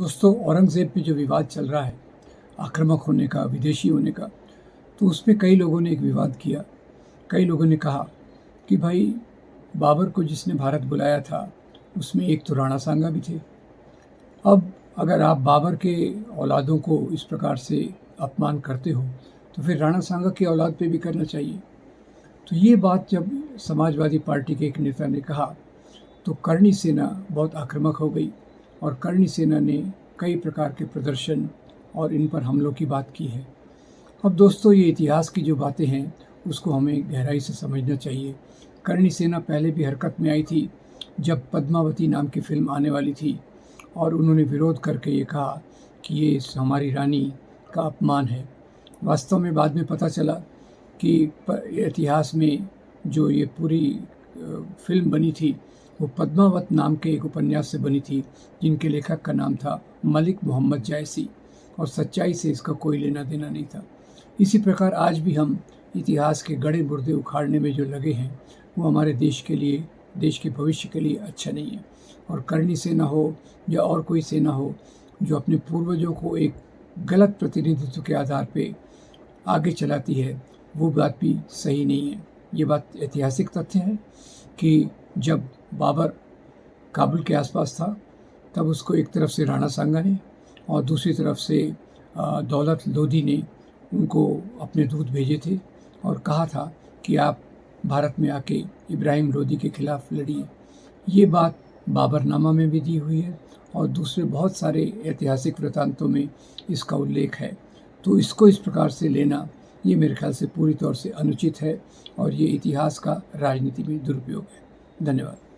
दोस्तों, औरंगज़ेब पे जो विवाद चल रहा है, आक्रामक होने का, विदेशी होने का, तो उसपे कई लोगों ने एक विवाद किया। कई लोगों ने कहा कि भाई बाबर को जिसने भारत बुलाया था, उसमें एक तो राणा सांगा भी थे। अब अगर आप बाबर के औलादों को इस प्रकार से अपमान करते हो, तो फिर राणा सांगा की औलाद पे भी करना चाहिए। तो ये बात जब समाजवादी पार्टी के एक नेता ने कहा, तो करणी सेना बहुत आक्रामक हो गई और करणी सेना ने कई प्रकार के प्रदर्शन और इन पर हमलों की बात की है। अब दोस्तों, ये इतिहास की जो बातें हैं, उसको हमें गहराई से समझना चाहिए। करणी सेना पहले भी हरकत में आई थी, जब पद्मावती नाम की फ़िल्म आने वाली थी और उन्होंने विरोध करके ये कहा कि ये हमारी रानी का अपमान है। वास्तव में बाद में पता चला कि इतिहास में जो ये पूरी फ़िल्म बनी थी, वो पद्मावत नाम के एक उपन्यास से बनी थी, जिनके लेखक का नाम था मलिक मोहम्मद जायसी, और सच्चाई से इसका कोई लेना देना नहीं था। इसी प्रकार आज भी हम इतिहास के गड़े मुर्दे उखाड़ने में जो लगे हैं, वो हमारे देश के लिए, देश के भविष्य के लिए अच्छा नहीं है। और करणी सेना हो या और कोई सेना हो, जो अपने पूर्वजों को एक गलत प्रतिनिधित्व के आधार पे आगे चलाती है, वो बात भी सही नहीं है। ये बात ऐतिहासिक तथ्य है कि जब बाबर काबुल के आसपास था, तब उसको एक तरफ से राणा सांगा ने और दूसरी तरफ से दौलत लोधी ने उनको अपने दूत भेजे थे और कहा था कि आप भारत में आके इब्राहिम लोधी के खिलाफ लड़िए। ये बात बाबरनामा में भी दी हुई है और दूसरे बहुत सारे ऐतिहासिक वृत्तांतों में इसका उल्लेख है। तो इसको इस प्रकार से लेना, ये मेरे ख्याल से पूरी तौर से अनुचित है और ये इतिहास का राजनीति में दुरुपयोग है। धन्यवाद।